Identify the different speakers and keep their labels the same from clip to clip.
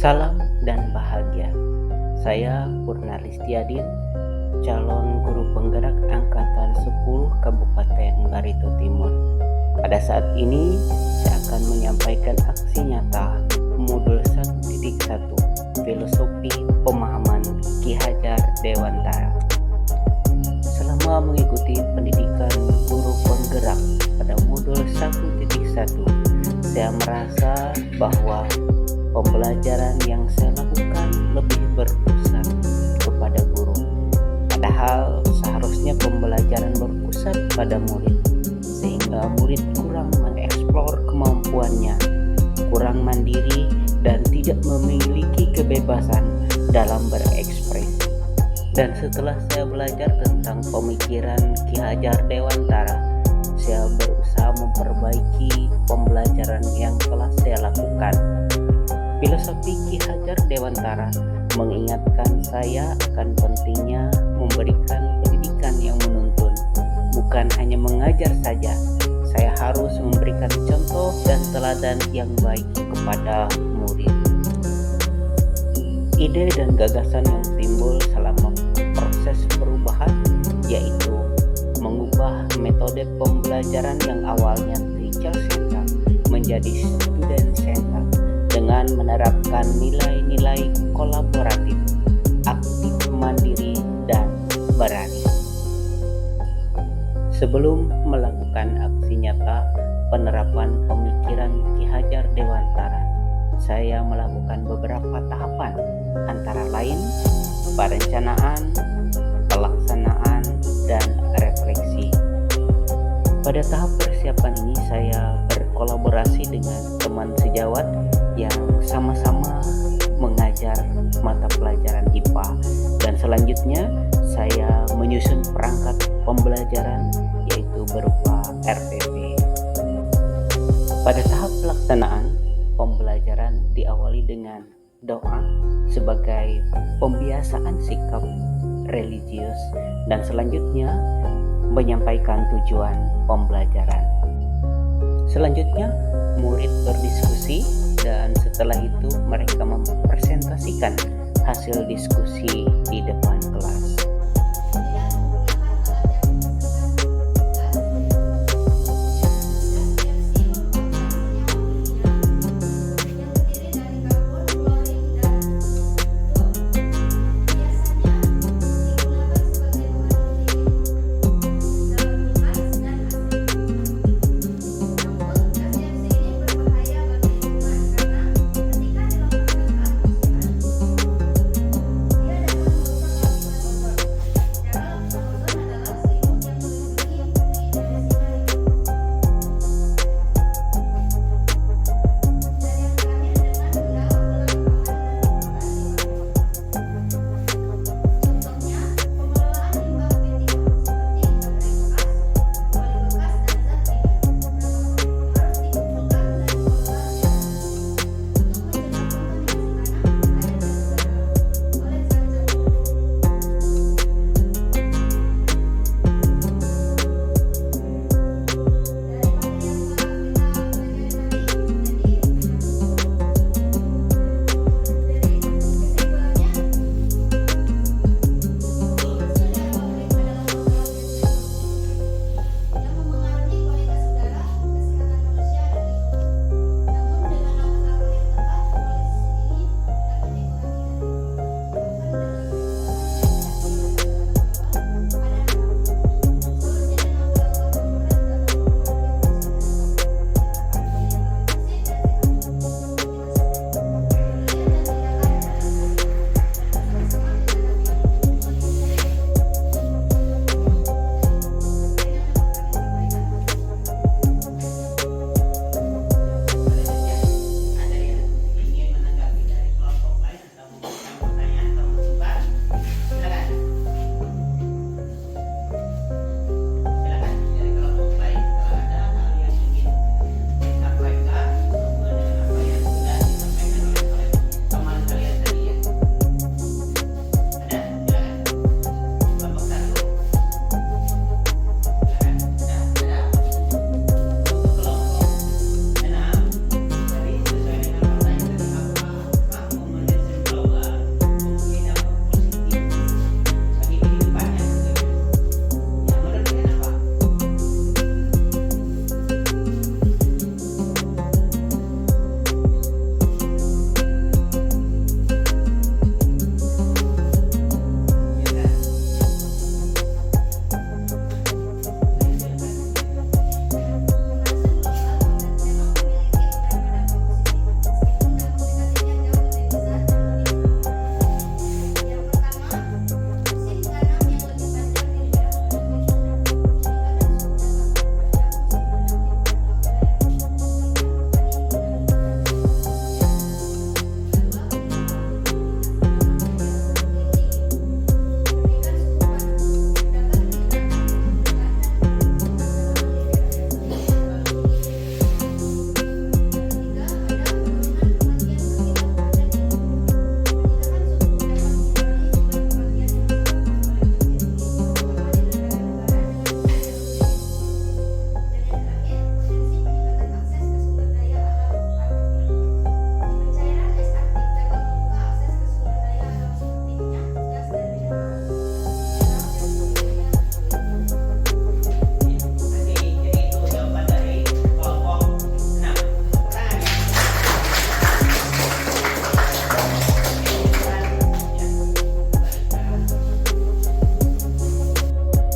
Speaker 1: Salam dan bahagia. Saya Purna Listiadin, calon guru penggerak angkatan 10 Kabupaten Barito Timur. Pada saat ini saya akan menyampaikan aksi nyata modul 1.1 Filosofi Pemahaman Ki Hajar Dewantara. Selama mengikuti pendidikan guru penggerak pada modul 1.1, saya merasa bahwa pembelajaran yang saya lakukan lebih berpusat kepada guru. Padahal seharusnya pembelajaran berpusat pada murid, sehingga murid kurang mengeksplor kemampuannya, kurang mandiri, dan tidak memiliki kebebasan dalam berekspresi. Dan setelah saya belajar tentang pemikiran Ki Hajar Dewantara, saya berusaha memperbaiki pembelajaran yang telah saya lakukan. Filosofi Ki Hajar Dewantara mengingatkan saya akan pentingnya memberikan pendidikan yang menuntun, bukan hanya mengajar saja. Saya harus memberikan contoh dan teladan yang baik kepada murid. Ide dan gagasan yang timbul selama proses perubahan yaitu mengubah metode pembelajaran yang awalnya teacher centered menjadi student centered dengan menerapkan nilai-nilai kolaboratif, aktif, mandiri, dan berani. Sebelum melakukan aksi nyata penerapan pemikiran Ki Hajar Dewantara, saya melakukan beberapa tahapan, antara lain perencanaan, pelaksanaan, dan refleksi. Pada tahap persiapan ini saya berkolaborasi dengan teman sejawat yang sama-sama mengajar mata pelajaran IPA, dan selanjutnya saya menyusun perangkat pembelajaran yaitu berupa RPP. Pada tahap pelaksanaan, pembelajaran diawali dengan doa sebagai pembiasaan sikap religius, dan selanjutnya menyampaikan tujuan pembelajaran. Selanjutnya murid berdiskusi, dan setelah itu mereka mempresentasikan hasil diskusi di depan kelas.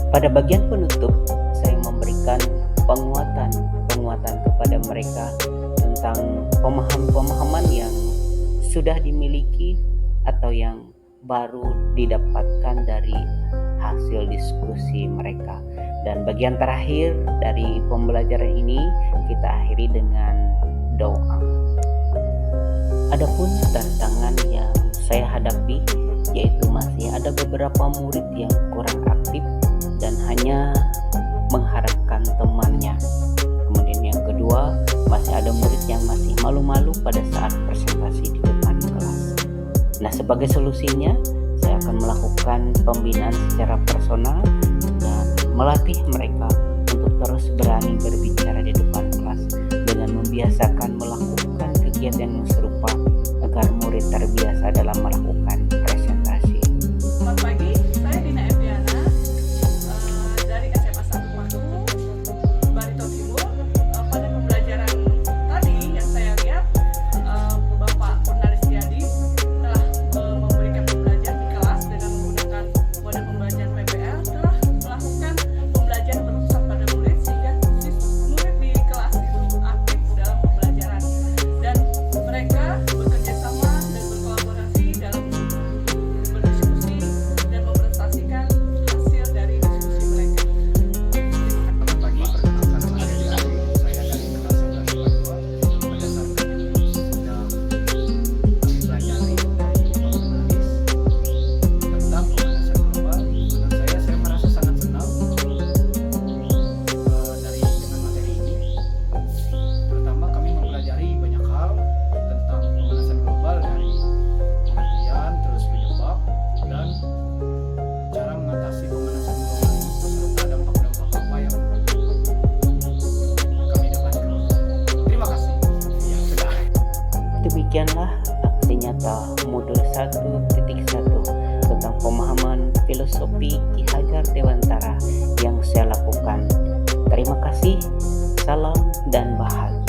Speaker 1: Pada bagian penutup, saya memberikan penguatan kepada mereka tentang pemahaman yang sudah dimiliki atau yang baru didapatkan dari hasil diskusi mereka. Dan bagian terakhir dari pembelajaran ini kita akhiri dengan doa. Adapun tantangan yang saya hadapi yaitu masih ada beberapa murid yang kurang aktif dan hanya mengharapkan temannya. Kemudian yang kedua, masih ada murid yang masih malu-malu pada saat presentasi di depan kelas. Nah, sebagai solusinya, saya akan melakukan pembinaan secara personal dan melatih mereka untuk terus berani berbicara di depan kelas dengan membiasakan melakukan kegiatan yang serupa agar murid terbiasa dalam melakukan presentasi.
Speaker 2: Selamat pagi, saya Dina Eviana dari SMA 1 Paku, Barito Timur. Pada pembelajaran tadi yang saya lihat, Bapak Purnalis Tiadi telah memberikan pembelajaran di kelas dengan menggunakan mode pembelajaran PPL, telah melakukan pembelajaran berpusat pada murid sehingga murid di kelas itu aktif dalam pembelajaran dan mereka bekerja sama dan berkolaborasi dalam berdiskusi dan mempresentasikan hasil dari diskusi mereka.
Speaker 3: Selamat pagi, perkenalkan nama saya Adi. Saya dari kelas 11 Papua. Berdasarkan ilmu yang kami pelajari dari Pak Purnalis tentang pemanasan global, menurut saya merasa sangat senang dengan materi ini. Terutama kami mempelajari banyak hal tentang pemanasan global dari pengertian, terus penyebab, dan cara mengatasi pemanasan global ini beserta dampak-dampak apa yang kami dapatkan. Terima kasih. Ya, sudah.
Speaker 1: Demikianlah aksi nyata modul 1.1 tentang pemahaman filosofi Ki Hajar Dewantara yang saya lakukan. Terima kasih, salam dan bahagia.